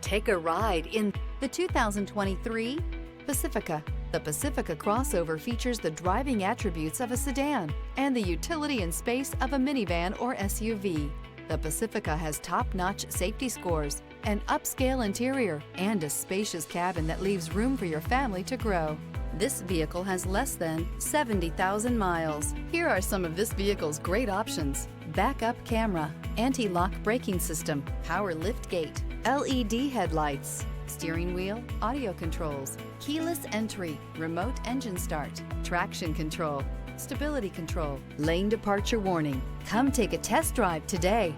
Take a ride in the 2023 Pacifica. The Pacifica crossover features the driving attributes of a sedan and the utility and space of a minivan or SUV. The Pacifica has top-notch safety scores, an upscale interior, and a spacious cabin that leaves room for your family to grow. This vehicle has less than 70,000 miles. Here are some of this vehicle's great options: backup camera, anti-lock braking system, power liftgate, LED headlights, steering wheel audio controls, keyless entry, remote engine start, traction control, stability control, lane departure warning. Come take a test drive today.